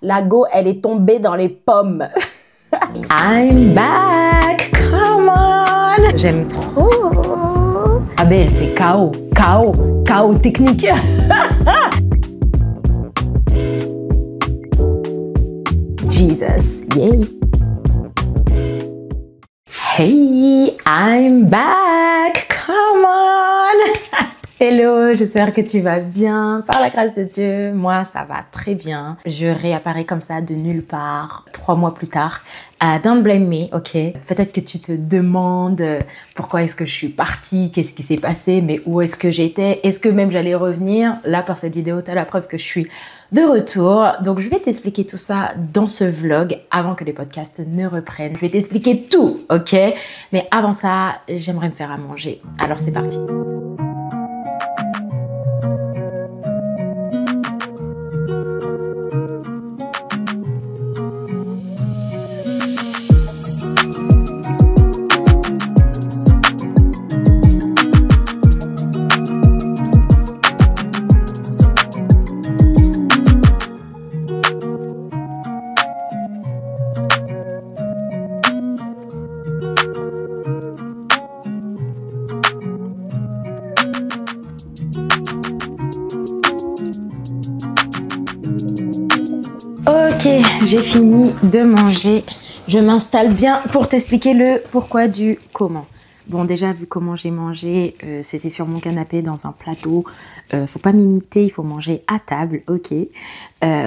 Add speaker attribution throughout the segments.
Speaker 1: La go, elle est tombée dans les pommes.
Speaker 2: I'm back, come on. J'aime trop. Abel, c'est KO, KO technique. Jesus, yay. Hey, I'm back, come on. Hello, j'espère que tu vas bien. Par la grâce de Dieu, moi ça va très bien. Je réapparais comme ça de nulle part, 3 mois plus tard. Don't blame me, ok? Peut-être que tu te demandes pourquoi est-ce que je suis partie, qu'est-ce qui s'est passé, mais où est-ce que j'étais, est-ce que même j'allais revenir? Là, par cette vidéo, tu as la preuve que je suis de retour. Donc, je vais t'expliquer tout ça dans ce vlog avant que les podcasts ne reprennent. Je vais t'expliquer tout, ok? Mais avant ça, j'aimerais me faire à manger. Alors, c'est parti. Ok, j'ai fini de manger. Je m'installe bien pour t'expliquer le pourquoi du comment. Bon, déjà, vu comment j'ai mangé, c'était sur mon canapé dans un plateau. Faut pas m'imiter, il faut manger à table, ok.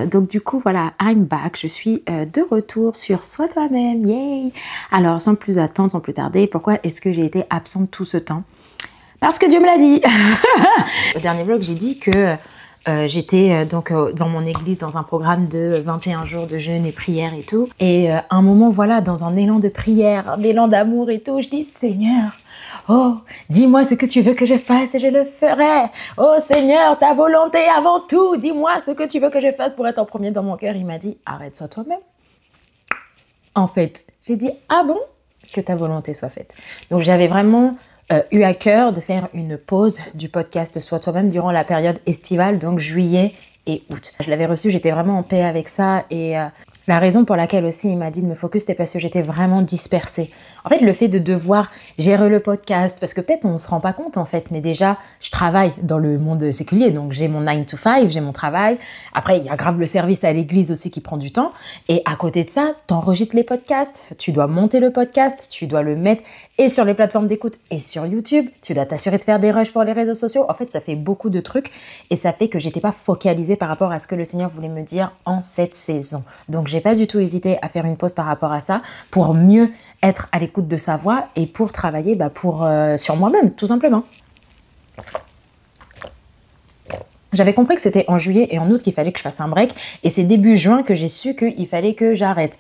Speaker 2: Donc du coup, voilà, I'm back. Je suis de retour sur Sois toi-même, yay. Alors, sans plus attendre, sans plus tarder, pourquoi est-ce que j'ai été absente tout ce temps? Parce que Dieu me l'a dit. Au dernier vlog, j'ai dit que j'étais donc dans mon église dans un programme de 21 jours de jeûne et prière et tout. Et à un moment, voilà, dans un élan de prière, un élan d'amour et tout, je dis Seigneur, oh, dis-moi ce que tu veux que je fasse et je le ferai. Oh Seigneur, ta volonté avant tout, dis-moi ce que tu veux que je fasse pour être en premier dans mon cœur. Il m'a dit arrête, sois toi-même. En fait, j'ai dit ah bon, que ta volonté soit faite. Donc j'avais vraiment eu à cœur de faire une pause du podcast Sois toi-même durant la période estivale, donc juillet et août. Je l'avais reçu, j'étais vraiment en paix avec ça et la raison pour laquelle aussi il m'a dit de me focus, c'était parce que j'étais vraiment dispersée. En fait, le fait de devoir gérer le podcast, parce que peut-être on ne se rend pas compte en fait, mais déjà, je travaille dans le monde séculier, donc j'ai mon 9 to 5, j'ai mon travail. Après, il y a grave le service à l'église aussi qui prend du temps. Et à côté de ça, tu enregistres les podcasts, tu dois monter le podcast, tu dois le mettre et sur les plateformes d'écoute et sur YouTube. Tu dois t'assurer de faire des rushs pour les réseaux sociaux. En fait, ça fait beaucoup de trucs et ça fait que j'étais pas focalisée par rapport à ce que le Seigneur voulait me dire en cette saison. Donc, j'ai pas du tout hésité à faire une pause par rapport à ça pour mieux être à l'écoute de sa voix et pour travailler sur moi-même, tout simplement. J'avais compris que c'était en juillet et en août qu'il fallait que je fasse un break et c'est début juin que j'ai su qu'il fallait que j'arrête.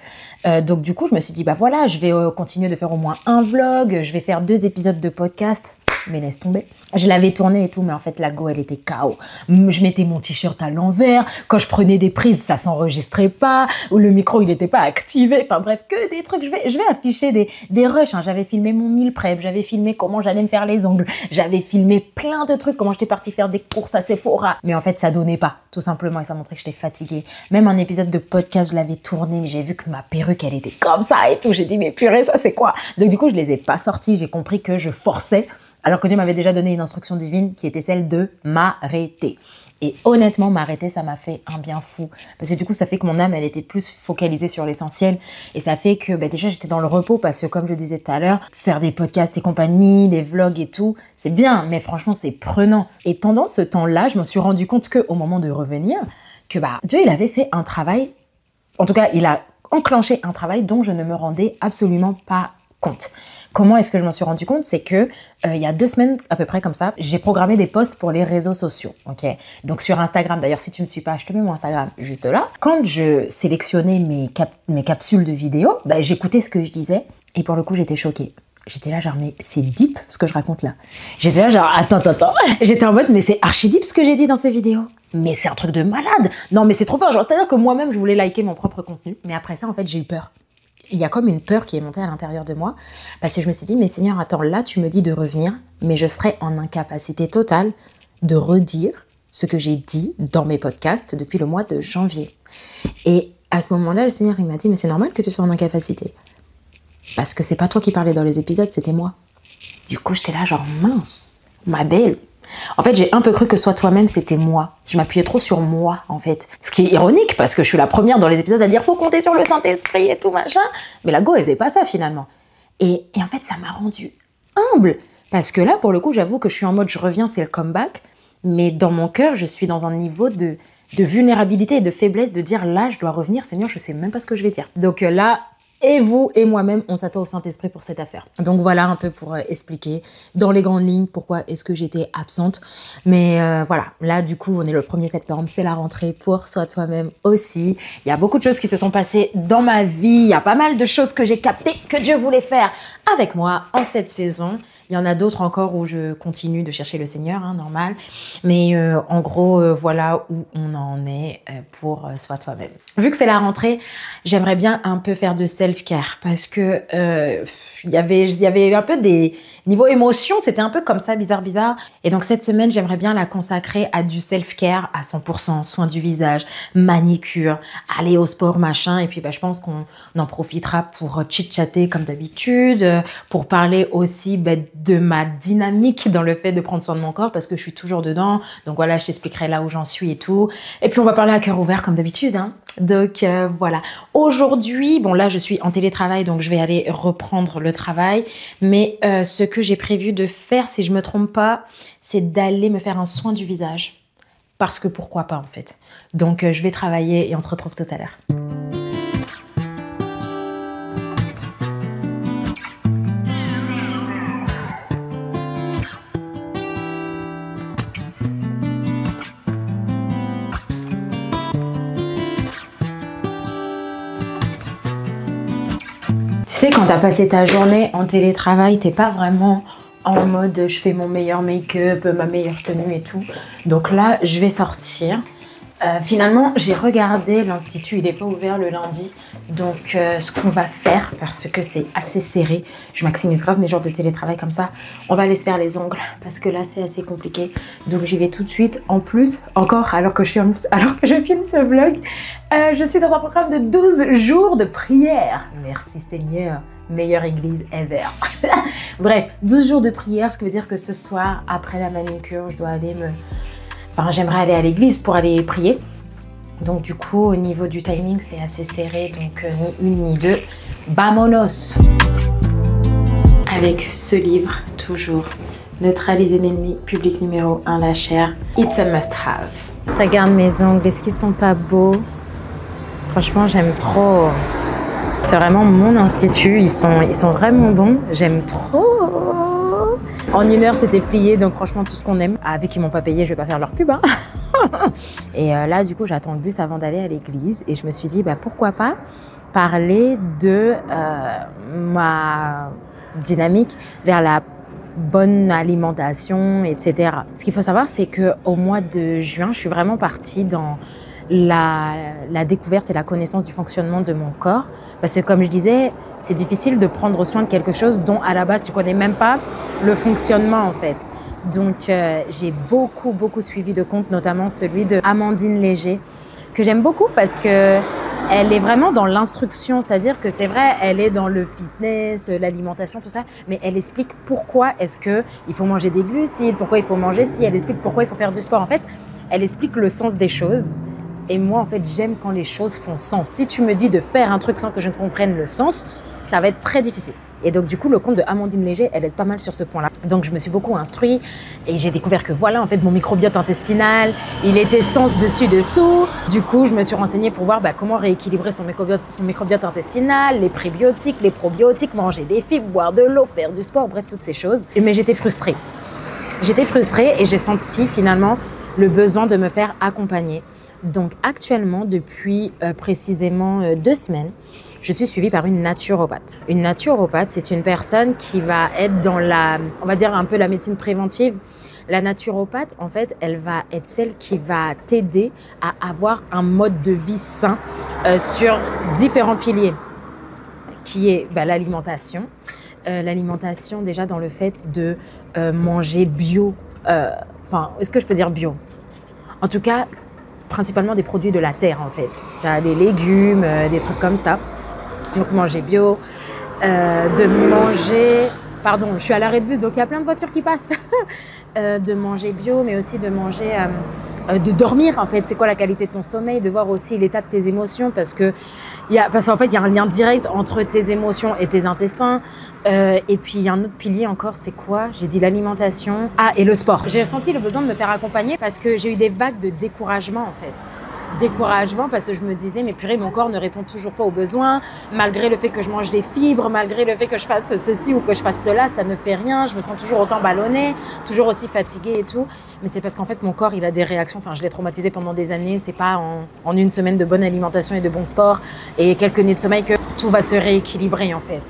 Speaker 2: Donc du coup, je me suis dit, voilà, je vais continuer de faire au moins un vlog, je vais faire 2 épisodes de podcast. Mais laisse tomber. Je l'avais tourné et tout, mais en fait, la go, elle était KO. Je mettais mon t-shirt à l'envers. Quand je prenais des prises, ça s'enregistrait pas. Ou le micro, il n'était pas activé. Enfin bref, que des trucs. Je vais afficher des rushs. Hein. J'avais filmé mon meal prep. J'avais filmé comment j'allais me faire les ongles. J'avais filmé plein de trucs. Comment j'étais partie faire des courses à Sephora. Mais en fait, ça donnait pas, tout simplement. Et ça montrait que j'étais fatiguée. Même un épisode de podcast, je l'avais tourné, mais j'ai vu que ma perruque, elle était comme ça et tout. J'ai dit, mais purée, ça c'est quoi? Donc du coup, je les ai pas sortis. J'ai compris que je forçais. Alors que Dieu m'avait déjà donné une instruction divine qui était celle de m'arrêter. Et honnêtement, m'arrêter, ça m'a fait un bien fou. Parce que du coup, ça fait que mon âme, elle était plus focalisée sur l'essentiel. Et ça fait que déjà, j'étais dans le repos parce que comme je disais tout à l'heure, faire des podcasts et compagnie, des vlogs et tout, c'est bien. Mais franchement, c'est prenant. Et pendant ce temps-là, je me suis rendu compte qu'au moment de revenir, que Dieu, il avait fait un travail. En tout cas, il a enclenché un travail dont je ne me rendais absolument pas compte. Comment est-ce que je m'en suis rendu compte? C'est que il y a 2 semaines à peu près comme ça, j'ai programmé des posts pour les réseaux sociaux. Ok. Donc sur Instagram, d'ailleurs si tu ne me suis pas, je te mets mon Instagram juste là. Quand je sélectionnais mes capsules de vidéos, j'écoutais ce que je disais et pour le coup j'étais choquée. J'étais là genre mais c'est deep ce que je raconte là. J'étais là genre attends. J'étais en mode mais c'est archi deep ce que j'ai dit dans ces vidéos. Mais c'est un truc de malade. Non mais c'est trop fort. Genre c'est-à-dire que moi-même je voulais liker mon propre contenu. Mais après ça en fait j'ai eu peur. Il y a comme une peur qui est montée à l'intérieur de moi parce que je me suis dit, mais Seigneur, attends, là, tu me dis de revenir, mais je serai en incapacité totale de redire ce que j'ai dit dans mes podcasts depuis le mois de janvier. Et À ce moment-là, le Seigneur, il m'a dit, mais c'est normal que tu sois en incapacité. Parce que c'est pas toi qui parlais dans les épisodes, c'était moi. Du coup, j'étais là genre, mince, ma belle. En fait, j'ai un peu cru que Sois toi-même, c'était moi. Je m'appuyais trop sur moi, en fait. Ce qui est ironique, parce que je suis la première dans les épisodes à dire, faut compter sur le Saint-Esprit et tout, machin. Mais la go, elle faisait pas ça, finalement. Et en fait, ça m'a rendue humble. Parce que là, pour le coup, j'avoue que je suis en mode, je reviens, c'est le comeback. Mais dans mon cœur, je suis dans un niveau de vulnérabilité et de faiblesse de dire, là, je dois revenir, Seigneur, je sais même pas ce que je vais dire. Donc là, et vous et moi-même, on s'attend au Saint-Esprit pour cette affaire. Donc voilà un peu pour expliquer dans les grandes lignes pourquoi est-ce que j'étais absente. Mais voilà, là du coup, on est le 1er septembre, c'est la rentrée pour Sois toi-même aussi. Il y a beaucoup de choses qui se sont passées dans ma vie. Il y a pas mal de choses que j'ai captées que Dieu voulait faire avec moi en cette saison. Il y en a d'autres encore où je continue de chercher le Seigneur, hein, normal. Mais en gros, voilà où on en est pour Sois toi-même. Vu que c'est la rentrée, j'aimerais bien un peu faire de self-care parce que il y avait un peu des niveaux émotions, c'était un peu comme ça, bizarre. Et donc cette semaine, j'aimerais bien la consacrer à du self-care à 100%, soin du visage, manicure, aller au sport, machin. Et puis je pense qu'on en profitera pour chit-chatter comme d'habitude, pour parler aussi de ma dynamique dans le fait de prendre soin de mon corps parce que je suis toujours dedans. Donc voilà, je t'expliquerai là où j'en suis et tout. Et puis on va parler à cœur ouvert comme d'habitude, hein. Donc voilà. Aujourd'hui, bon là je suis en télétravail donc je vais aller reprendre le travail. Mais ce que j'ai prévu de faire, si je me trompe pas, c'est d'aller me faire un soin du visage. Parce que pourquoi pas en fait. Donc je vais travailler et on se retrouve tout à l'heure. Tu sais, quand t'as passé ta journée en télétravail, t'es pas vraiment en mode je fais mon meilleur make-up, ma meilleure tenue et tout. Donc là, je vais sortir. Finalement, j'ai regardé, l'institut, il n'est pas ouvert le lundi. Donc, ce qu'on va faire, parce que c'est assez serré, je maximise grave mes jours de télétravail comme ça, on va aller se faire les ongles, parce que là, c'est assez compliqué. Donc, j'y vais tout de suite. En plus, encore, alors que je filme ce vlog, je suis dans un programme de 12 jours de prière. Merci Seigneur, meilleure église ever. Bref, 12 jours de prière, ce qui veut dire que ce soir, après la manicure, je dois aller j'aimerais aller à l'église pour aller prier. Donc du coup, au niveau du timing, c'est assez serré. Donc ni une ni deux. Vamonos! Avec ce livre, toujours. Neutraliser l'ennemi, public numéro 1, la chair. It's a must have. Regarde mes ongles, est-ce qu'ils sont pas beaux? Franchement, j'aime trop. C'est vraiment mon institut. Ils sont vraiment bons. J'aime trop. En 1 heure, c'était plié, donc franchement, tout ce qu'on aime. Ah, vu qu'ils m'ont pas payé, je vais pas faire leur pub, hein. Et là, du coup, j'attends le bus avant d'aller à l'église. Et je me suis dit, pourquoi pas parler de ma dynamique vers la bonne alimentation, etc. Ce qu'il faut savoir, c'est qu'au mois de juin, je suis vraiment partie dans la découverte et la connaissance du fonctionnement de mon corps. Parce que comme je disais, c'est difficile de prendre soin de quelque chose dont à la base tu connais même pas le fonctionnement en fait. Donc j'ai beaucoup suivi de comptes, notamment celui de Amandine Léger, que j'aime beaucoup parce que elle est vraiment dans l'instruction, c'est-à-dire que c'est vrai, elle est dans le fitness, l'alimentation, tout ça, mais elle explique pourquoi est-ce que il faut manger des glucides, pourquoi il faut manger ci, elle explique pourquoi il faut faire du sport. En fait, elle explique le sens des choses. Et moi, en fait, j'aime quand les choses font sens. Si tu me dis de faire un truc sans que je ne comprenne le sens, ça va être très difficile. Et donc, du coup, le compte de Amandine Léger, elle aide pas mal sur ce point-là. Donc, je me suis beaucoup instruite et j'ai découvert que voilà, en fait, mon microbiote intestinal, il était sens dessus-dessous. Du coup, je me suis renseignée pour voir comment rééquilibrer son microbiote intestinal, les prébiotiques, les probiotiques, manger des fibres, boire de l'eau, faire du sport, bref, toutes ces choses. Mais j'étais frustrée. J'étais frustrée et j'ai senti finalement le besoin de me faire accompagner. Donc actuellement, depuis précisément 2 semaines, je suis suivie par une naturopathe. Une naturopathe, c'est une personne qui va être dans on va dire un peu la médecine préventive. La naturopathe, en fait, elle va être celle qui va t'aider à avoir un mode de vie sain sur différents piliers, qui est l'alimentation. L'alimentation déjà dans le fait de manger bio. Est-ce que je peux dire bio? En tout cas, principalement des produits de la terre en fait. Des légumes, des trucs comme ça. Donc manger bio, de manger... Pardon, je suis à l'arrêt de bus, donc il y a plein de voitures qui passent. De manger bio, mais aussi de manger... de dormir en fait, c'est quoi la qualité de ton sommeil, de voir aussi l'état de tes émotions parce qu'en fait il y a un lien direct entre tes émotions et tes intestins et puis il y a un autre pilier encore, c'est quoi? J'ai dit l'alimentation, et le sport. J'ai ressenti le besoin de me faire accompagner parce que j'ai eu des vagues de découragement en fait. Découragement parce que je me disais mais purée mon corps ne répond toujours pas aux besoins malgré le fait que je mange des fibres, malgré le fait que je fasse ceci ou que je fasse cela, ça ne fait rien, je me sens toujours autant ballonnée, toujours aussi fatiguée et tout, mais c'est parce qu'en fait mon corps il a des réactions, enfin je l'ai traumatisé pendant des années, c'est pas en une semaine de bonne alimentation et de bon sport et quelques nuits de sommeil que tout va se rééquilibrer en fait.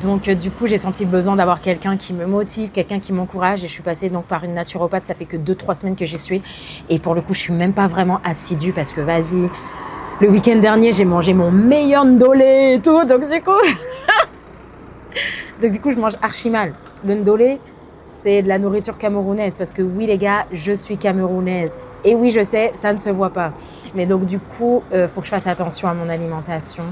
Speaker 2: Donc du coup j'ai senti le besoin d'avoir quelqu'un qui me motive, quelqu'un qui m'encourage et je suis passée donc par une naturopathe, ça fait que 2-3 semaines que j'y suis et pour le coup je suis même pas vraiment assidue parce que vas-y, le week-end dernier j'ai mangé mon meilleur ndolé et tout donc du coup je mange archi mal. Le ndolé c'est de la nourriture camerounaise parce que oui les gars je suis camerounaise et oui je sais ça ne se voit pas mais donc du coup faut que je fasse attention à mon alimentation.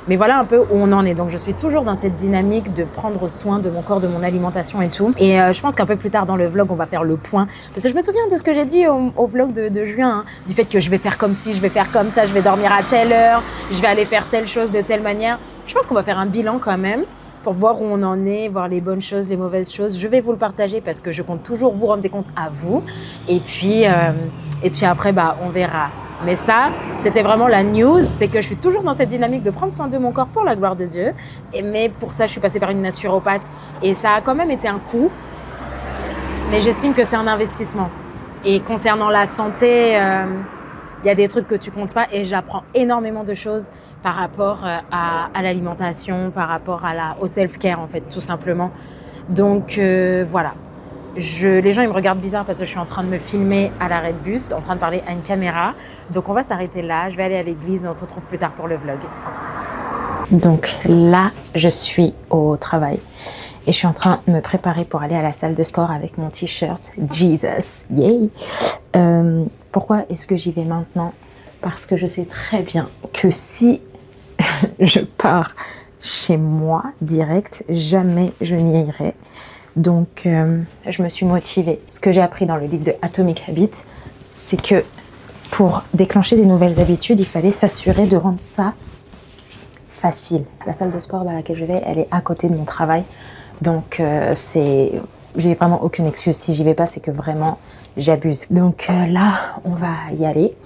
Speaker 2: Mais voilà un peu où on en est. Donc, je suis toujours dans cette dynamique de prendre soin de mon corps, de mon alimentation et tout. Et je pense qu'un peu plus tard dans le vlog, on va faire le point. Parce que je me souviens de ce que j'ai dit au vlog de juin. Hein, du fait que je vais faire comme ci, je vais faire comme ça, je vais dormir à telle heure, je vais aller faire telle chose de telle manière. Je pense qu'on va faire un bilan quand même pour voir où on en est, voir les bonnes choses, les mauvaises choses. Je vais vous le partager parce que je compte toujours vous rendre des comptes à vous. Et puis après, on verra. Mais ça, c'était vraiment la news, c'est que je suis toujours dans cette dynamique de prendre soin de mon corps pour la gloire de Dieu. Mais pour ça, je suis passée par une naturopathe et ça a quand même été un coût. Mais j'estime que c'est un investissement. Et concernant la santé, il y a des trucs que tu comptes pas et j'apprends énormément de choses par rapport à l'alimentation, par rapport au self-care en fait, tout simplement. Donc voilà. Les gens ils me regardent bizarre parce que je suis en train de me filmer à l'arrêt de bus, en train de parler à une caméra. Donc on va s'arrêter là, je vais aller à l'église et on se retrouve plus tard pour le vlog. Donc là, je suis au travail et je suis en train de me préparer pour aller à la salle de sport avec mon t-shirt Jesus, yay! Pourquoi est-ce que j'y vais maintenant? Parce que je sais très bien que si je pars chez moi direct, jamais je n'y irai. Donc, je me suis motivée. Ce que j'ai appris dans le livre de Atomic Habits, c'est que pour déclencher des nouvelles habitudes, il fallait s'assurer de rendre ça facile. La salle de sport dans laquelle je vais, elle est à côté de mon travail. Donc, j'ai vraiment aucune excuse. Si j'y vais pas, c'est que vraiment, j'abuse. Donc là, on va y aller.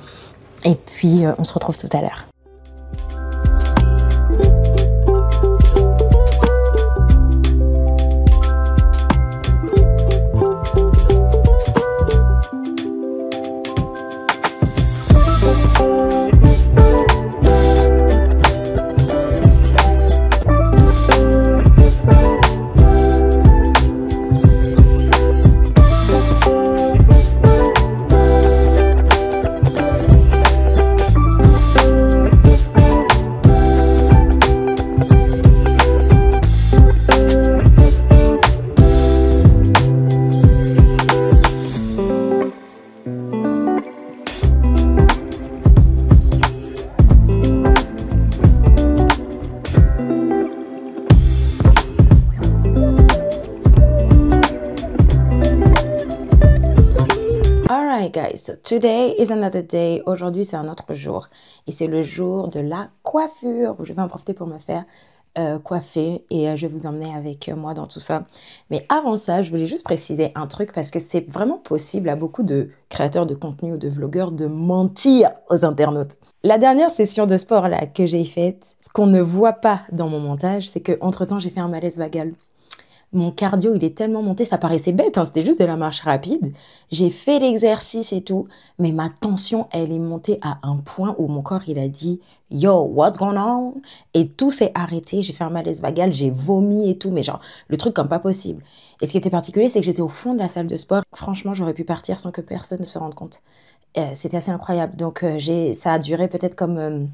Speaker 2: Et puis, on se retrouve tout à l'heure. Guys, so today is another day. Aujourd'hui, c'est un autre jour. Et c'est le jour de la coiffure. Je vais en profiter pour me faire coiffer et je vais vous emmener avec moi dans tout ça. Mais avant ça, je voulais juste préciser un truc parce que c'est vraiment possible à beaucoup de créateurs de contenu ou de vlogueurs de mentir aux internautes. La dernière session de sport là que j'ai faite, ce qu'on ne voit pas dans mon montage, c'est qu'entre-temps, j'ai fait un malaise vagal. Mon cardio, il est tellement monté, ça paraissait bête, hein, c'était juste de la marche rapide. J'ai fait l'exercice et tout, mais ma tension, elle est montée à un point où mon corps, il a dit « Yo, what's going on ?» Et tout s'est arrêté, j'ai fait un malaise vagal, j'ai vomi et tout, mais genre, le truc comme pas possible. Et ce qui était particulier, c'est que j'étais au fond de la salle de sport. Franchement, j'aurais pu partir sans que personne ne se rende compte. C'était assez incroyable. Donc, ça a duré peut-être comme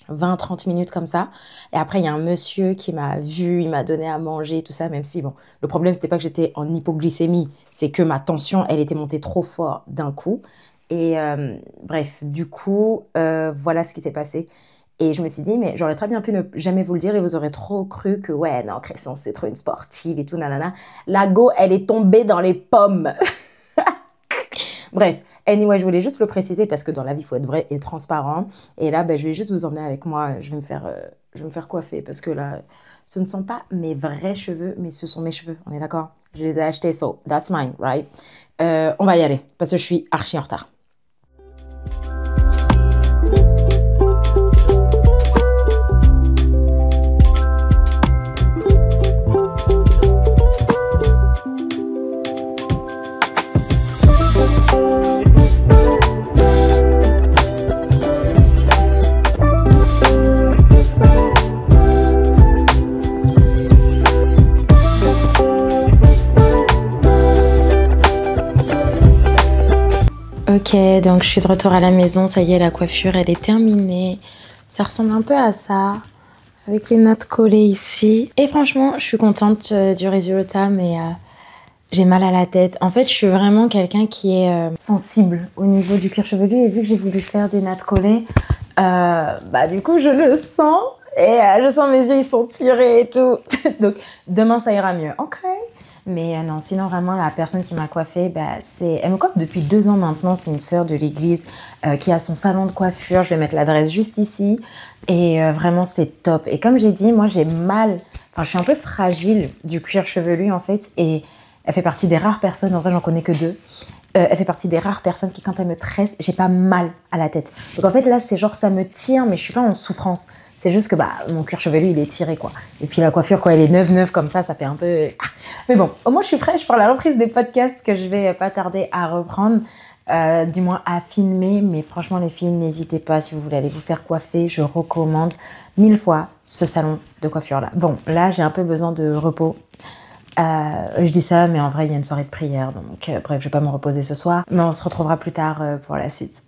Speaker 2: 20-30 minutes comme ça. Et après, il y a un monsieur qui m'a vu, il m'a donné à manger, tout ça, même si, bon, le problème, c'était pas que j'étais en hypoglycémie, c'est que ma tension, elle était montée trop fort d'un coup. Et bref, du coup, voilà ce qui s'est passé. Et je me suis dit, mais j'aurais très bien pu ne jamais vous le dire et vous aurez trop cru que, ouais, non, Crescence, c'est trop une sportive et tout, nanana. La go, elle est tombée dans les pommes. Bref, anyway, je voulais juste le préciser parce que dans la vie, il faut être vrai et transparent. Et là, ben, je vais juste vous emmener avec moi. Je vais me faire coiffer parce que là, ce ne sont pas mes vrais cheveux, mais ce sont mes cheveux. On est d'accord? Je les ai achetés, so that's mine, right? On va y aller parce que je suis archi en retard. Ok, donc je suis de retour à la maison, ça y est, la coiffure, elle est terminée. Ça ressemble un peu à ça, avec les nattes collées ici. Et franchement, je suis contente du résultat, mais j'ai mal à la tête. En fait, je suis vraiment quelqu'un qui est sensible au niveau du cuir chevelu. Et vu que j'ai voulu faire des nattes collées, bah du coup, je le sens. Et je sens mes yeux, ils sont tirés et tout. Donc, demain, ça ira mieux. Ok. Mais non, sinon vraiment la personne qui m'a coiffée, bah, elle me coiffe depuis 2 ans maintenant. C'est une sœur de l'église qui a son salon de coiffure. Je vais mettre l'adresse juste ici. Et vraiment c'est top. Et comme j'ai dit, moi j'ai mal, enfin je suis un peu fragile du cuir chevelu en fait. Et elle fait partie des rares personnes, en vrai j'en connais que 2. Elle fait partie des rares personnes qui quand elle me tresse, j'ai pas mal à la tête. Donc en fait là c'est genre ça me tire mais je suis pas en souffrance. C'est juste que bah, mon cuir chevelu, il est tiré, quoi. Et puis la coiffure, quand elle est neuve comme ça fait un peu... Mais bon, au moins, je suis fraîche pour la reprise des podcasts que je vais pas tarder à reprendre, du moins à filmer. Mais franchement, les filles, n'hésitez pas, si vous voulez aller vous faire coiffer, je recommande 1000 fois ce salon de coiffure-là. Bon, là, j'ai un peu besoin de repos. Je dis ça, mais en vrai, il y a une soirée de prière. Donc, bref, je vais pas me reposer ce soir. Mais on se retrouvera plus tard pour la suite.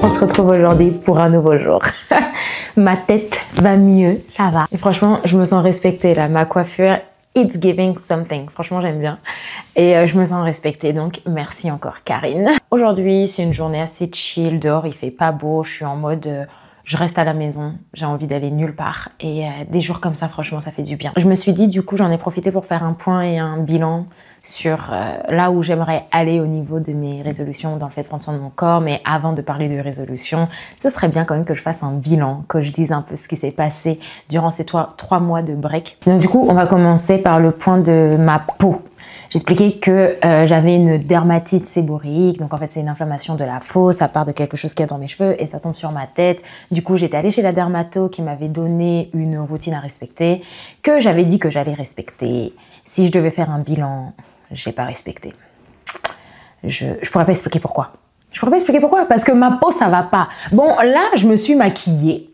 Speaker 2: On se retrouve aujourd'hui pour un nouveau jour. Ma tête va mieux, ça va. Et franchement, je me sens respectée là. Ma coiffure, it's giving something. Franchement, j'aime bien. Et je me sens respectée, donc merci encore Karine. Aujourd'hui, c'est une journée assez chill. Dehors, il fait pas beau. Je suis en mode... je reste à la maison, j'ai envie d'aller nulle part. Et des jours comme ça, franchement, ça fait du bien. Je me suis dit, du coup, j'en ai profité pour faire un point et un bilan sur là où j'aimerais aller au niveau de mes résolutions dans le fait de prendre soin de mon corps. Mais avant de parler de résolutions, ce serait bien quand même que je fasse un bilan, que je dise un peu ce qui s'est passé durant ces 3 mois de break. Donc du coup, on va commencer par le point de ma peau. J'expliquais que j'avais une dermatite séborique, donc en fait c'est une inflammation de la peau, ça part de quelque chose qu'il y a dans mes cheveux et ça tombe sur ma tête. Du coup j'étais allée chez la dermato qui m'avait donné une routine à respecter, que j'avais dit que j'allais respecter. Si je devais faire un bilan, j'ai pas respecté. Je pourrais pas expliquer pourquoi. Je pourrais pas expliquer pourquoi, parce que ma peau ça va pas. Bon là je me suis maquillée.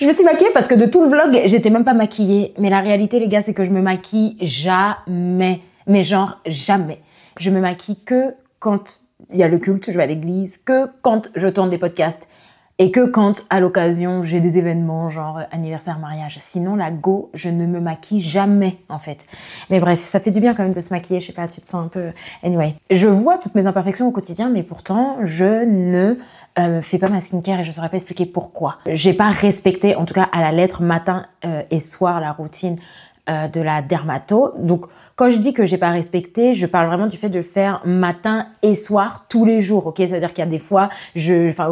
Speaker 2: Je me suis maquillée parce que de tout le vlog j'étais même pas maquillée. Mais la réalité les gars c'est que je me maquille jamais. Mais genre jamais. Je me maquille que quand il y a le culte, je vais à l'église, que quand je tourne des podcasts et que quand à l'occasion j'ai des événements genre anniversaire, mariage. Sinon la go, je ne me maquille jamais en fait. Mais bref, ça fait du bien quand même de se maquiller, je sais pas, tu te sens un peu... Anyway, je vois toutes mes imperfections au quotidien mais pourtant je ne fais pas ma skincare et je saurais pas expliquer pourquoi. J'ai pas respecté, en tout cas à la lettre, matin et soir la routine de la dermato. Donc Quand je dis que j'ai pas respecté, je parle vraiment du fait de le faire matin et soir tous les jours, ok? C'est-à-dire qu'il y a des fois, où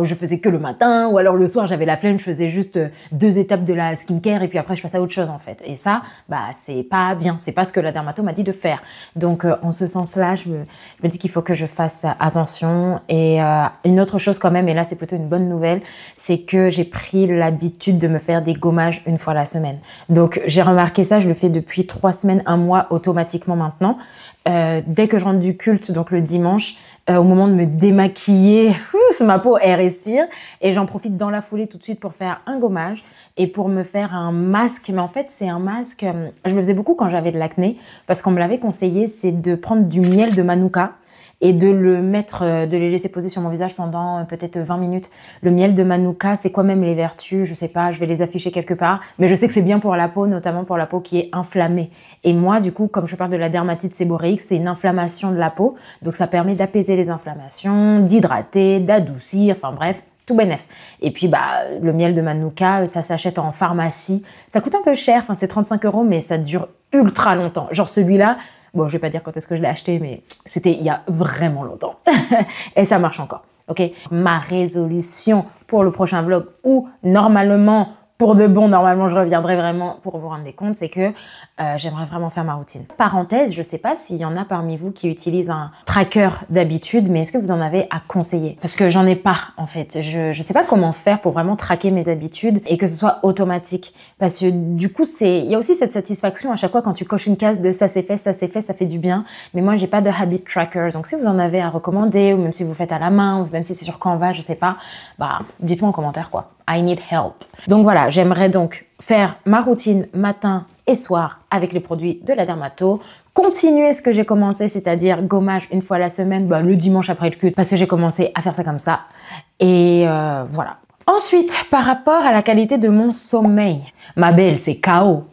Speaker 2: je faisais que le matin, ou alors le soir j'avais la flemme, je faisais juste 2 étapes de la skincare et puis après je passais à autre chose en fait. Et ça, c'est pas bien, c'est pas ce que la dermato m'a dit de faire. Donc en ce sens-là, je me dis qu'il faut que je fasse attention. Et une autre chose quand même, et là c'est plutôt une bonne nouvelle, c'est que j'ai pris l'habitude de me faire des gommages une fois la semaine. Donc j'ai remarqué ça, je le fais depuis 3 semaines, 1 mois automatiquement maintenant. Dès que je rentre du culte, donc le dimanche, au moment de me démaquiller, ma peau elle respire et j'en profite dans la foulée tout de suite pour faire un gommage et pour me faire un masque. Mais en fait c'est un masque, je le faisais beaucoup quand j'avais de l'acné parce qu'on me l'avait conseillé, c'est de prendre du miel de manuka et de le mettre, de les laisser poser sur mon visage pendant peut-être 20 minutes. Le miel de manuka, c'est quoi même les vertus? Je sais pas, je vais les afficher quelque part. Mais je sais que c'est bien pour la peau, notamment pour la peau qui est inflammée. Et moi, du coup, comme je parle de la dermatite séborréique, c'est une inflammation de la peau. Donc ça permet d'apaiser les inflammations, d'hydrater, d'adoucir, enfin bref, tout bénef. Et puis, le miel de manuka, ça s'achète en pharmacie. Ça coûte un peu cher, c'est 35 €, mais ça dure ultra longtemps. Genre celui-là, bon, je vais pas dire quand est-ce que je l'ai acheté, mais c'était il y a vraiment longtemps. Et ça marche encore, ok? Ma résolution pour le prochain vlog, où normalement, pour de bon, normalement, je reviendrai vraiment pour vous rendre des comptes, c'est que j'aimerais vraiment faire ma routine. Parenthèse, je sais pas s'il y en a parmi vous qui utilisent un tracker d'habitude, mais est-ce que vous en avez à conseiller? Parce que j'en ai pas, en fait. Je sais pas comment faire pour vraiment traquer mes habitudes et que ce soit automatique. Parce que du coup, il y a aussi cette satisfaction à chaque fois quand tu coches une case de ça c'est fait, ça fait du bien. Mais moi, j'ai pas de habit tracker. Donc, si vous en avez à recommander, ou même si vous faites à la main, ou même si c'est sur Canva, je sais pas, dites-moi en commentaire, quoi. I need help. Donc voilà, j'aimerais donc faire ma routine matin et soir avec les produits de la dermato, continuer ce que j'ai commencé, c'est-à-dire gommage une fois la semaine, le dimanche après le culte, parce que j'ai commencé à faire ça comme ça. Et voilà. Ensuite, par rapport à la qualité de mon sommeil, ma belle, c'est KO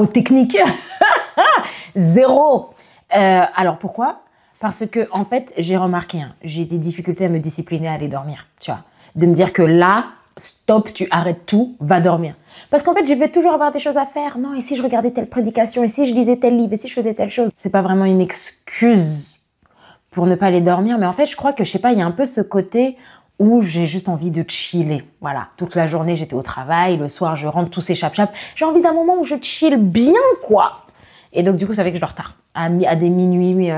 Speaker 2: technique. Zéro. Alors pourquoi? Parce que en fait, j'ai remarqué, j'ai des difficultés à me discipliner à aller dormir, tu vois. De me dire que là, stop, tu arrêtes tout, va dormir. Parce qu'en fait, je vais toujours avoir des choses à faire. Non, et si je regardais telle prédication, et si je lisais tel livre, et si je faisais telle chose? C'est pas vraiment une excuse pour ne pas aller dormir, mais en fait, je crois que, je sais pas, il y a un peu ce côté où j'ai juste envie de chiller. Voilà, toute la journée, j'étais au travail, le soir, je rentre, tout s'échappe. J'ai envie d'un moment où je chill bien, quoi. Et donc, du coup, ça fait que je dors tard, à des minuit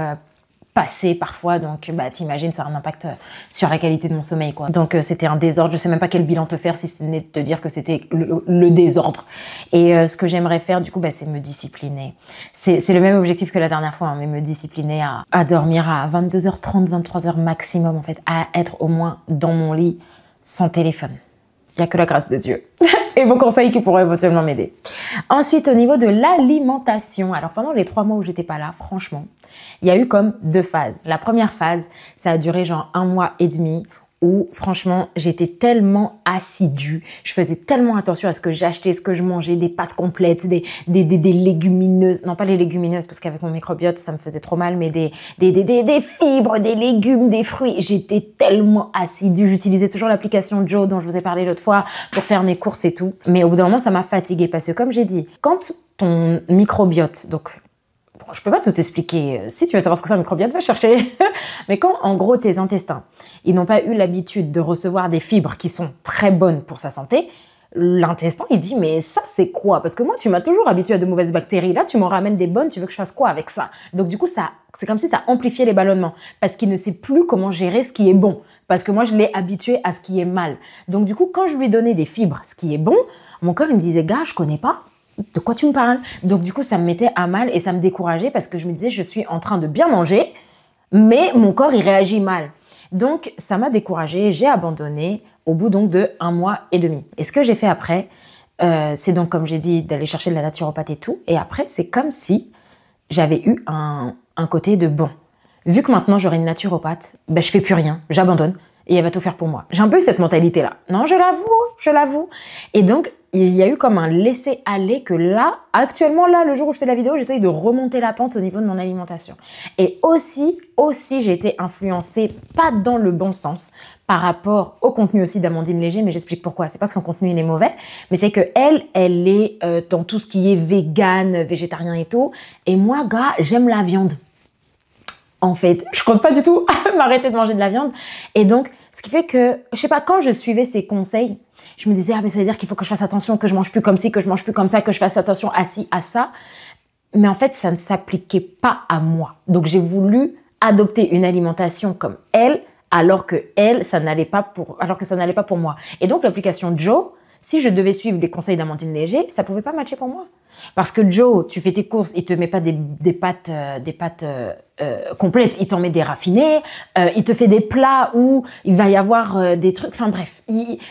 Speaker 2: passé parfois, donc t'imagines, ça a un impact sur la qualité de mon sommeil, quoi. Donc c'était un désordre, je sais même pas quel bilan te faire si ce n'est de te dire que c'était le désordre. Et ce que j'aimerais faire du coup, c'est me discipliner. C'est le même objectif que la dernière fois, mais me discipliner à dormir à 22h30, 23h maximum en fait, à être au moins dans mon lit sans téléphone. Il n'y a que la grâce de Dieu et vos conseils qui pourraient éventuellement m'aider. Ensuite, au niveau de l'alimentation, alors pendant les 3 mois où j'étais pas là, franchement, il y a eu comme 2 phases. La première phase, ça a duré genre 1 mois et demi où franchement, j'étais tellement assidue, je faisais tellement attention à ce que j'achetais, ce que je mangeais, des pâtes complètes, des légumineuses, non pas les légumineuses parce qu'avec mon microbiote ça me faisait trop mal, mais des fibres, des légumes, des fruits. J'étais tellement assidue, j'utilisais toujours l'application Joe dont je vous ai parlé l'autre fois pour faire mes courses et tout. Mais au bout d'un moment, ça m'a fatiguée parce que comme j'ai dit, quand ton microbiote, donc je peux pas tout expliquer. Si tu veux savoir ce que c'est un microbiote, va chercher. Mais quand, en gros, tes intestins, ils n'ont pas eu l'habitude de recevoir des fibres qui sont très bonnes pour sa santé, l'intestin, il dit, mais ça, c'est quoi? Parce que moi, tu m'as toujours habitué à de mauvaises bactéries. Là, tu m'en ramènes des bonnes, tu veux que je fasse quoi avec ça? Donc, du coup, c'est comme si ça amplifiait les ballonnements. Parce qu'il ne sait plus comment gérer ce qui est bon. Parce que moi, je l'ai habitué à ce qui est mal. Donc, du coup, quand je lui donnais des fibres, ce qui est bon, mon corps, il me disait, gars, je connais pas. De quoi tu me parles? Donc du coup, ça me mettait à mal et ça me décourageait parce que je me disais, je suis en train de bien manger, mais mon corps, il réagit mal. Donc ça m'a découragée, j'ai abandonné au bout donc de 1 mois et demi. Et ce que j'ai fait après, c'est donc, comme j'ai dit, d'aller chercher de la naturopathe et tout. Et après, c'est comme si j'avais eu un côté de bon. Vu que maintenant, j'aurai une naturopathe, je fais plus rien, j'abandonne. Et elle va tout faire pour moi. J'ai un peu eu cette mentalité-là. Non, je l'avoue. Et donc, il y a eu comme un laisser-aller que là, actuellement, là, le jour où je fais la vidéo, j'essaye de remonter la pente au niveau de mon alimentation. Et aussi, j'ai été influencée, pas dans le bon sens, par rapport au contenu aussi d'Amandine Léger, mais j'explique pourquoi. C'est pas que son contenu il est mauvais, mais c'est que elle est dans tout ce qui est vegan, végétarien et tout. Et moi, gars, j'aime la viande. En fait, je compte pas du tout m'arrêter de manger de la viande. Et donc, ce qui fait que, je sais pas, quand je suivais ses conseils, je me disais, ah, mais ça veut dire qu'il faut que je fasse attention, que je mange plus comme ci, que je mange plus comme ça, que je fasse attention à ci, à ça. Mais en fait, ça ne s'appliquait pas à moi. Donc, j'ai voulu adopter une alimentation comme elle, alors que ça n'allait pas pour moi. Et donc, l'application Joe, si je devais suivre les conseils d'Amandine Léger, ça pouvait pas matcher pour moi. Parce que Joe, tu fais tes courses, il te met pas des pâtes complètes, il t'en met des raffinées, il te fait des plats où il va y avoir des trucs, enfin bref.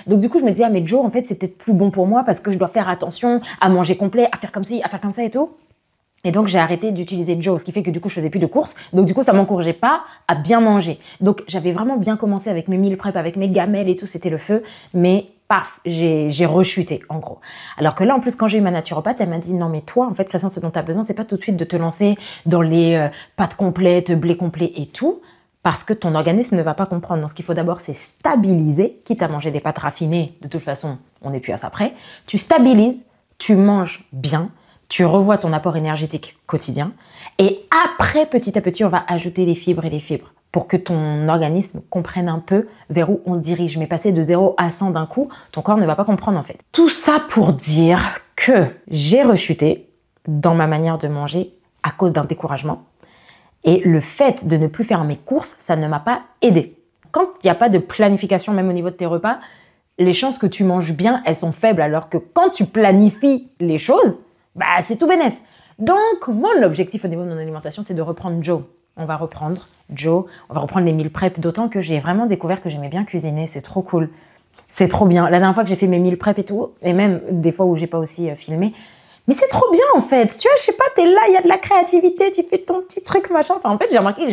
Speaker 2: Donc du coup, je me disais, ah mais Joe, en fait, c'est peut-être plus bon pour moi parce que je dois faire attention à manger complet, à faire comme ci, à faire comme ça et tout. Et donc, j'ai arrêté d'utiliser Joe, ce qui fait que du coup, je faisais plus de courses. Donc, du coup, ça m'encourageait pas à bien manger. Donc, j'avais vraiment bien commencé avec mes meal prep, avec mes gamelles et tout, c'était le feu. Mais paf, j'ai rechuté, en gros. Alors que là, en plus, quand j'ai eu ma naturopathe, elle m'a dit, non, mais toi, en fait, Christian, ce dont tu as besoin, c'est pas tout de suite de te lancer dans les pâtes complètes, blé complet et tout, parce que ton organisme ne va pas comprendre. Donc, ce qu'il faut d'abord, c'est stabiliser, quitte à manger des pâtes raffinées. De toute façon, on n'est plus à ça près. Tu stabilises, tu manges bien, tu revois ton apport énergétique quotidien et après, petit à petit, on va ajouter les fibres et les fibres pour que ton organisme comprenne un peu vers où on se dirige. Mais passer de 0 à 100 d'un coup, ton corps ne va pas comprendre en fait. Tout ça pour dire que j'ai rechuté dans ma manière de manger à cause d'un découragement et le fait de ne plus faire mes courses, ça ne m'a pas aidé. Quand il n'y a pas de planification, même au niveau de tes repas, les chances que tu manges bien, elles sont faibles alors que quand tu planifies les choses, bah, c'est tout bénef. Donc, mon objectif au niveau de mon alimentation, c'est de reprendre Joe. On va reprendre Joe, on va reprendre les meal prep, d'autant que j'ai vraiment découvert que j'aimais bien cuisiner, c'est trop cool. C'est trop bien. La dernière fois que j'ai fait mes meal prep et tout, et même des fois où j'ai pas aussi filmé, mais c'est trop bien en fait. Tu vois, je sais pas, t'es là, il y a de la créativité, tu fais ton petit truc, machin. Enfin, en fait, j'ai remarqué que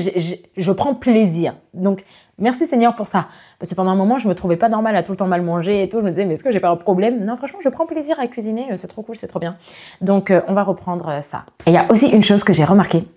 Speaker 2: je prends plaisir. Donc, merci Seigneur pour ça. Parce que pendant un moment, je me trouvais pas normale à tout le temps mal manger et tout. Je me disais, mais est-ce que j'ai pas un problème? Non, franchement, je prends plaisir à cuisiner. C'est trop cool, c'est trop bien. Donc, on va reprendre ça. Et il y a aussi une chose que j'ai remarqué,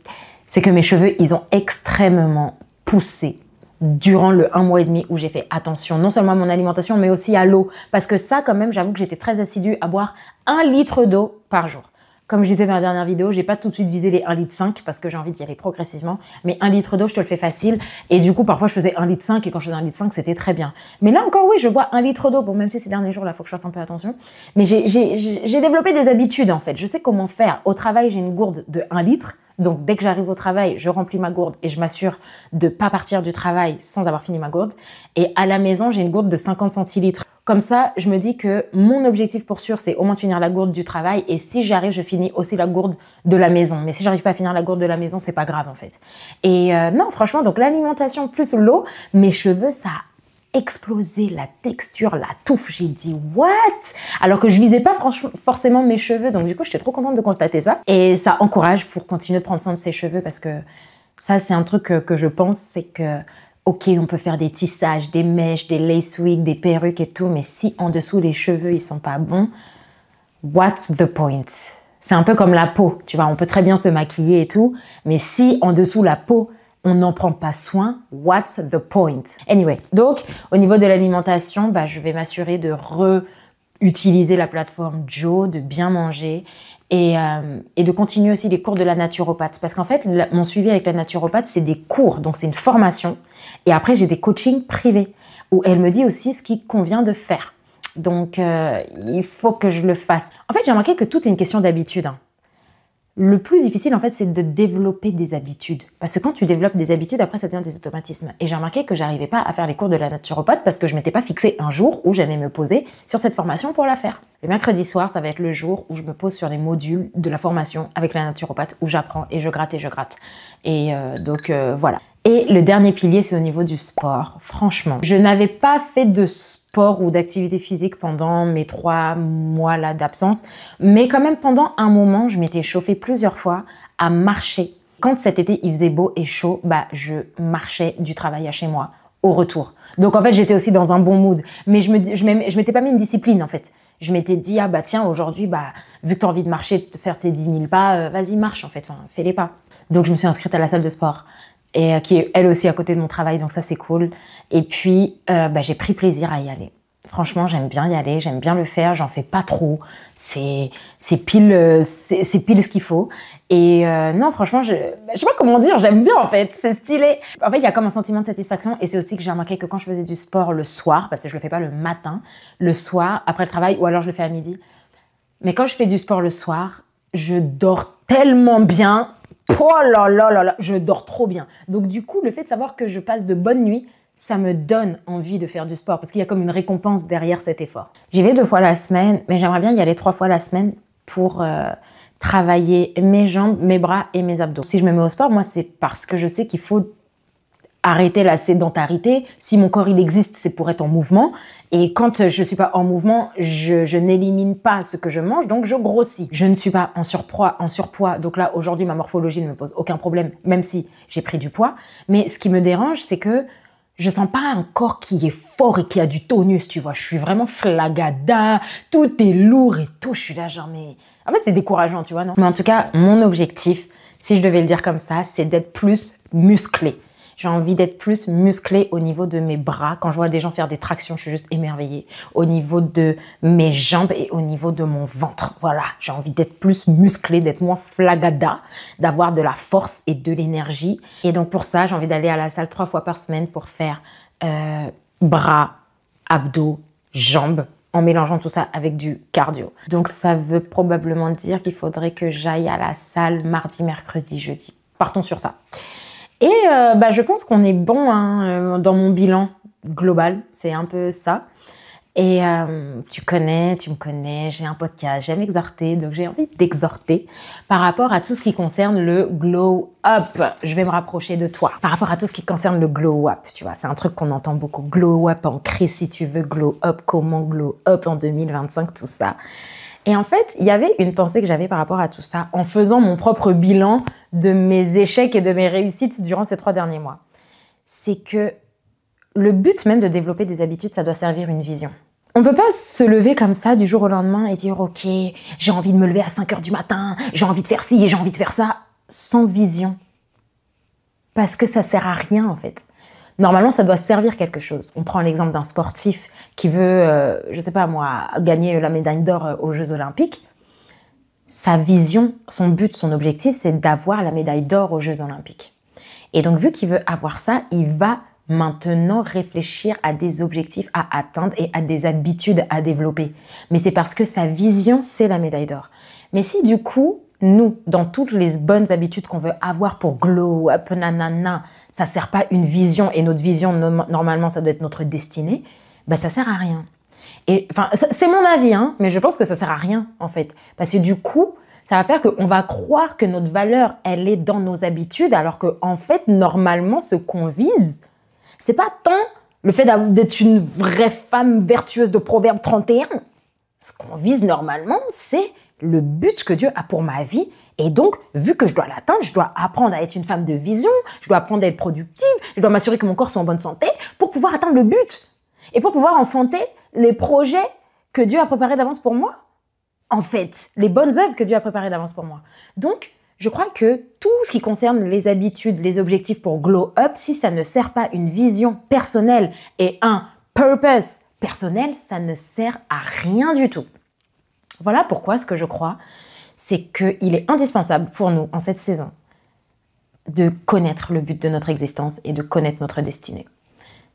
Speaker 2: c'est que mes cheveux, ils ont extrêmement poussé durant le 1 mois et demi où j'ai fait attention, non seulement à mon alimentation, mais aussi à l'eau. Parce que ça, quand même, j'avoue que j'étais très assidue à boire 1 litre d'eau par jour. Comme je disais dans la dernière vidéo, j'ai pas tout de suite visé les 1,5 litre parce que j'ai envie d'y aller progressivement. Mais 1 litre d'eau, je te le fais facile. Et du coup, parfois, je faisais 1,5 litre et quand je faisais 1,5 litre, c'était très bien. Mais là encore, oui, je bois 1 litre d'eau. Bon, même si ces derniers jours, là, faut que je fasse un peu attention. Mais j'ai développé des habitudes, en fait. Je sais comment faire. Au travail, j'ai une gourde de 1 litre. Donc, dès que j'arrive au travail, je remplis ma gourde et je m'assure de pas partir du travail sans avoir fini ma gourde. Et à la maison, j'ai une gourde de 50 centilitres. Comme ça, je me dis que mon objectif pour sûr, c'est au moins de finir la gourde du travail. Et si j'arrive, je finis aussi la gourde de la maison. Mais si j'arrive pas à finir la gourde de la maison, c'est pas grave en fait. Et non, franchement, donc l'alimentation plus l'eau, mes cheveux, ça a explosé, la texture, la touffe. J'ai dit what? Alors que je visais pas forcément mes cheveux. Donc du coup, j'étais trop contente de constater ça. Et ça encourage pour continuer de prendre soin de ses cheveux parce que ça, c'est un truc que je pense, c'est que ok, on peut faire des tissages, des mèches, des lace wigs, des perruques et tout, mais si en dessous les cheveux ils sont pas bons, what's the point? C'est un peu comme la peau, tu vois, on peut très bien se maquiller et tout, mais si en dessous la peau on n'en prend pas soin, what's the point? Anyway, donc au niveau de l'alimentation, bah, je vais m'assurer de utiliser la plateforme Joe, de bien manger et de continuer aussi les cours de la naturopathe. Parce qu'en fait, mon suivi avec la naturopathe, c'est des cours, donc c'est une formation. Et après, j'ai des coachings privés où elle me dit aussi ce qui convient de faire. Donc, il faut que je le fasse. En fait, j'ai remarqué que tout est une question d'habitude. Le plus difficile, en fait, c'est de développer des habitudes. Parce que quand tu développes des habitudes, après, ça devient des automatismes. Et j'ai remarqué que j'arrivais pas à faire les cours de la naturopathe parce que je m'étais pas fixé un jour où j'allais me poser sur cette formation pour la faire. Le mercredi soir, ça va être le jour où je me pose sur les modules de la formation avec la naturopathe, où j'apprends et je gratte et je gratte. Et donc, voilà. Et le dernier pilier, c'est au niveau du sport. Franchement, je n'avais pas fait de sport ou d'activité physique pendant mes 3 mois là d'absence, mais quand même pendant un moment, je m'étais chauffée plusieurs fois à marcher. Quand cet été, il faisait beau et chaud, bah, je marchais du travail à chez moi au retour. Donc en fait, j'étais aussi dans un bon mood. Mais je m'étais pas mis une discipline en fait. Je m'étais dit, ah bah tiens, aujourd'hui, bah, vu que tu as envie de marcher, de faire tes 10 000 pas, vas-y, marche en fait, enfin, fais les pas. Donc je me suis inscrite à la salle de sport, et qui est elle aussi à côté de mon travail, donc ça c'est cool. Et puis, bah, j'ai pris plaisir à y aller. Franchement, j'aime bien y aller, j'aime bien le faire, j'en fais pas trop. C'est pile ce qu'il faut. Et non, franchement, je sais pas comment dire, j'aime bien en fait, c'est stylé. En fait, il y a comme un sentiment de satisfaction, et c'est aussi que j'ai remarqué que quand je faisais du sport le soir, parce que je le fais pas le matin, le soir, après le travail, ou alors je le fais à midi. Mais quand je fais du sport le soir, je dors tellement bien. Oh là là là là, je dors trop bien. Donc du coup, le fait de savoir que je passe de bonnes nuits, ça me donne envie de faire du sport parce qu'il y a comme une récompense derrière cet effort. J'y vais 2 fois la semaine, mais j'aimerais bien y aller 3 fois la semaine pour travailler mes jambes, mes bras et mes abdos. Si je me mets au sport, moi, c'est parce que je sais qu'il faut arrêter la sédentarité. Si mon corps il existe, c'est pour être en mouvement. Et quand je suis pas en mouvement, je n'élimine pas ce que je mange, donc je grossis. Je ne suis pas en surpoids. Donc là, aujourd'hui, ma morphologie ne me pose aucun problème, même si j'ai pris du poids. Mais ce qui me dérange, c'est que je sens pas un corps qui est fort et qui a du tonus, tu vois. Je suis vraiment flagada, tout est lourd et tout. Je suis là genre, mais... En fait, c'est décourageant, tu vois, non? Mais en tout cas, mon objectif, si je devais le dire comme ça, c'est d'être plus musclé. J'ai envie d'être plus musclée au niveau de mes bras. Quand je vois des gens faire des tractions, je suis juste émerveillée. Au niveau de mes jambes et au niveau de mon ventre. Voilà, j'ai envie d'être plus musclée, d'être moins flagada, d'avoir de la force et de l'énergie. Et donc pour ça, j'ai envie d'aller à la salle 3 fois par semaine pour faire bras, abdos, jambes, en mélangeant tout ça avec du cardio. Donc ça veut probablement dire qu'il faudrait que j'aille à la salle mardi, mercredi, jeudi. Partons sur ça. Et bah, je pense qu'on est bon dans mon bilan global, c'est un peu ça. Et tu me connais, j'ai un podcast, j'aime exhorter, donc j'ai envie d'exhorter par rapport à tout ce qui concerne le glow up. Je vais me rapprocher de toi. Par rapport à tout ce qui concerne le glow up, tu vois, c'est un truc qu'on entend beaucoup. Glow up en crise si tu veux, glow up, comment glow up en 2025, tout ça. Et en fait, il y avait une pensée que j'avais par rapport à tout ça en faisant mon propre bilan de mes échecs et de mes réussites durant ces 3 derniers mois. C'est que le but même de développer des habitudes, ça doit servir une vision. On peut pas se lever comme ça du jour au lendemain et dire « Ok, j'ai envie de me lever à 5 heures du matin, j'ai envie de faire ci et j'ai envie de faire ça » sans vision. Parce que ça sert à rien en fait. Normalement, ça doit servir quelque chose. On prend l'exemple d'un sportif qui veut, je sais pas moi, gagner la médaille d'or aux Jeux Olympiques. Sa vision, son but, son objectif, c'est d'avoir la médaille d'or aux Jeux Olympiques. Et donc, vu qu'il veut avoir ça, il va maintenant réfléchir à des objectifs à atteindre et à des habitudes à développer. Mais c'est parce que sa vision, c'est la médaille d'or. Mais si du coup, nous, dans toutes les bonnes habitudes qu'on veut avoir pour glow up, nanana, ça sert pas une vision et notre vision, normalement, ça doit être notre destinée, ben ça sert à rien. Et enfin, c'est mon avis, hein, mais je pense que ça sert à rien, en fait. Parce que du coup, ça va faire qu'on va croire que notre valeur, elle est dans nos habitudes, alors que, en fait, normalement, ce qu'on vise, c'est pas tant le fait d'être une vraie femme vertueuse de Proverbe 31. Ce qu'on vise normalement, c'est le but que Dieu a pour ma vie. Et donc, vu que je dois l'atteindre, je dois apprendre à être une femme de vision, je dois apprendre à être productive, je dois m'assurer que mon corps soit en bonne santé pour pouvoir atteindre le but. Et pour pouvoir enfanter les projets que Dieu a préparés d'avance pour moi. En fait, les bonnes œuvres que Dieu a préparées d'avance pour moi. Donc, je crois que tout ce qui concerne les habitudes, les objectifs pour glow up, si ça ne sert pas une vision personnelle et un purpose personnel, ça ne sert à rien du tout. Voilà pourquoi ce que je crois, c'est qu'il est indispensable pour nous, en cette saison, de connaître le but de notre existence et de connaître notre destinée.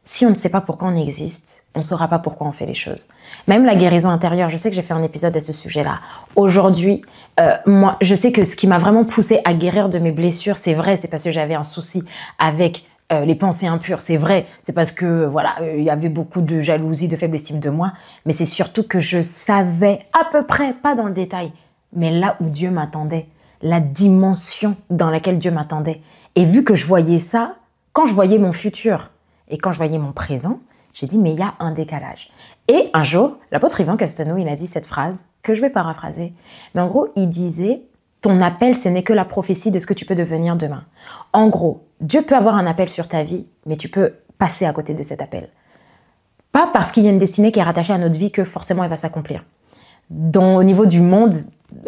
Speaker 2: Si on ne sait pas pourquoi on existe, on ne saura pas pourquoi on fait les choses. Même la guérison intérieure, je sais que j'ai fait un épisode à ce sujet-là. Aujourd'hui, moi, je sais que ce qui m'a vraiment poussée à guérir de mes blessures, c'est vrai, c'est parce que j'avais un souci avec les pensées impures, c'est vrai. C'est parce que, voilà, il y avait beaucoup de jalousie, de faible estime de moi. Mais c'est surtout que je savais à peu près, pas dans le détail, mais là où Dieu m'attendait, la dimension dans laquelle Dieu m'attendait. Et vu que je voyais ça, quand je voyais mon futur et quand je voyais mon présent, j'ai dit, mais il y a un décalage. Et un jour, l'apôtre Yvan Castano, il a dit cette phrase que je vais paraphraser. Mais en gros, il disait, ton appel, ce n'est que la prophétie de ce que tu peux devenir demain. En gros, Dieu peut avoir un appel sur ta vie, mais tu peux passer à côté de cet appel. Pas parce qu'il y a une destinée qui est rattachée à notre vie que forcément elle va s'accomplir. Au niveau du monde,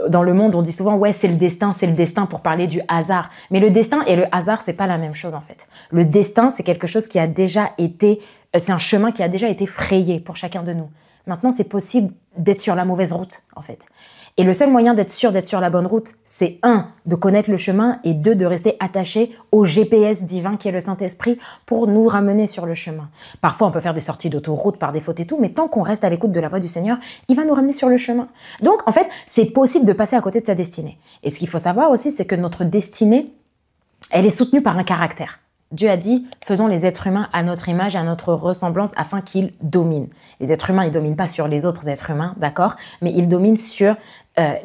Speaker 2: dans le monde, on dit souvent ouais, c'est le destin pour parler du hasard. Mais le destin et le hasard, c'est pas la même chose en fait. Le destin, c'est quelque chose qui a déjà été, c'est un chemin qui a déjà été frayé pour chacun de nous. Maintenant, c'est possible d'être sur la mauvaise route en fait. Et le seul moyen d'être sûr d'être sur la bonne route, c'est 1, de connaître le chemin et 2, de rester attaché au GPS divin qui est le Saint-Esprit pour nous ramener sur le chemin. Parfois, on peut faire des sorties d'autoroute par défaut et tout, mais tant qu'on reste à l'écoute de la voix du Seigneur, il va nous ramener sur le chemin. Donc, en fait, c'est possible de passer à côté de sa destinée. Et ce qu'il faut savoir aussi, c'est que notre destinée, elle est soutenue par un caractère. Dieu a dit, faisons les êtres humains à notre image et à notre ressemblance afin qu'ils dominent. Les êtres humains, ils ne dominent pas sur les autres êtres humains, d'accord? Mais ils dominent sur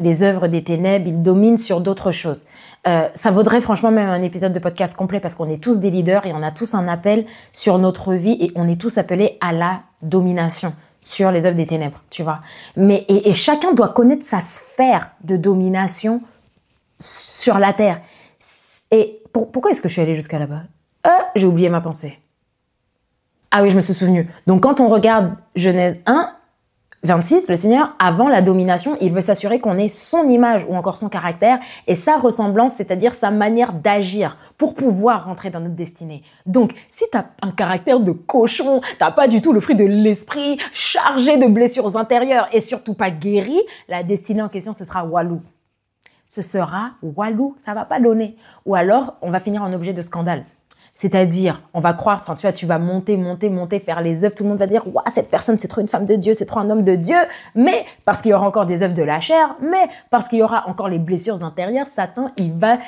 Speaker 2: les œuvres des ténèbres, ils dominent sur d'autres choses. Ça vaudrait franchement même un épisode de podcast complet parce qu'on est tous des leaders et on a tous un appel sur notre vie et on est tous appelés à la domination sur les œuvres des ténèbres, tu vois. Mais, et chacun doit connaître sa sphère de domination sur la terre. Et pourquoi est-ce que je suis allée jusqu'à là-bas? J'ai oublié ma pensée. Ah oui, je me suis souvenu. Donc, quand on regarde Genèse 1, 26, le Seigneur, avant la domination, il veut s'assurer qu'on ait son image ou encore son caractère et sa ressemblance, c'est-à-dire sa manière d'agir pour pouvoir rentrer dans notre destinée. Donc, si tu as un caractère de cochon, tu n'as pas du tout le fruit de l'esprit, chargé de blessures intérieures et surtout pas guéri, la destinée en question, ce sera walou. Ce sera walou, ça va pas donner. Ou alors, on va finir en objet de scandale. C'est-à-dire, on va croire, enfin, tu vas monter, faire les œuvres. Tout le monde va dire, waouh, cette personne, c'est trop une femme de Dieu, c'est trop un homme de Dieu. Mais parce qu'il y aura encore des œuvres de la chair, mais parce qu'il y aura encore les blessures intérieures, Satan, il va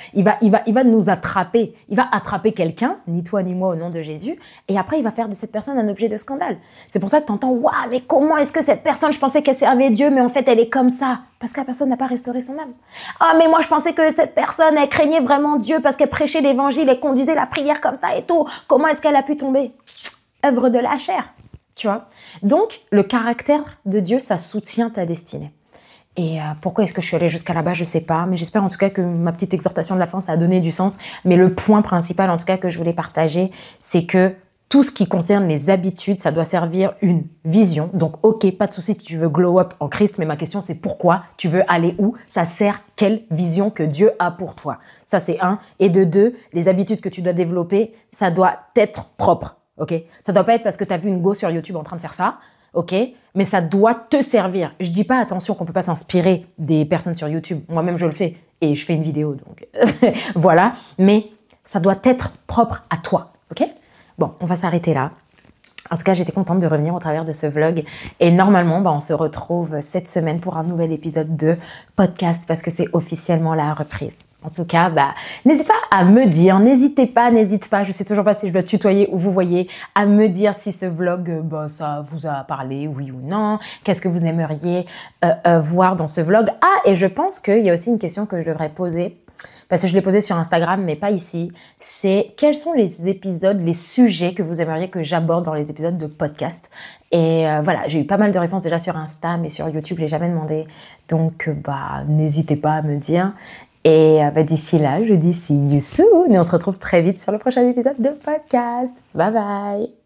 Speaker 2: nous attraper. Il va attraper quelqu'un, ni toi ni moi, au nom de Jésus. Et après, il va faire de cette personne un objet de scandale. C'est pour ça que tu entends, waouh, mais comment est-ce que cette personne, je pensais qu'elle servait Dieu, mais en fait, elle est comme ça. Parce que la personne n'a pas restauré son âme. Ah, mais moi, je pensais que cette personne, elle craignait vraiment Dieu parce qu'elle prêchait l'évangile et conduisait la prière comme ça et tout. Comment est-ce qu'elle a pu tomber? Œuvre de la chair, tu vois. Donc, le caractère de Dieu, ça soutient ta destinée. Et pourquoi est-ce que je suis allée jusqu'à là-bas, je sais pas. Mais j'espère en tout cas que ma petite exhortation de la fin, ça a donné du sens. Mais le point principal, en tout cas, que je voulais partager, c'est que tout ce qui concerne les habitudes, ça doit servir une vision. Donc, ok, pas de souci si tu veux glow up en Christ, mais ma question c'est pourquoi? Tu veux aller où? Ça sert quelle vision que Dieu a pour toi? Ça, c'est 1. Et de 2, les habitudes que tu dois développer, ça doit être propre, ok? Ça doit pas être parce que tu as vu une go sur YouTube en train de faire ça, ok? Mais ça doit te servir. Je dis pas, attention, qu'on peut pas s'inspirer des personnes sur YouTube. Moi-même, je le fais et je fais une vidéo, donc voilà. Mais ça doit être propre à toi, ok? Bon, on va s'arrêter là. En tout cas, j'étais contente de revenir au travers de ce vlog. Et normalement, on se retrouve cette semaine pour un nouvel épisode de podcast parce que c'est officiellement la reprise. En tout cas, n'hésite pas à me dire, n'hésite pas, je sais toujours pas si je dois tutoyer ou vous voyez, à me dire si ce vlog, ça vous a parlé, oui ou non, qu'est-ce que vous aimeriez voir dans ce vlog. Ah, et je pense qu'il y a aussi une question que je devrais poser, parce que je l'ai posé sur Instagram, mais pas ici, c'est quels sont les épisodes, les sujets que vous aimeriez que j'aborde dans les épisodes de podcast. Et voilà, j'ai eu pas mal de réponses déjà sur Insta, mais sur YouTube, je l'ai jamais demandé. Donc, n'hésitez pas à me dire. Et d'ici là, je dis see you soon. Et on se retrouve très vite sur le prochain épisode de podcast. Bye bye.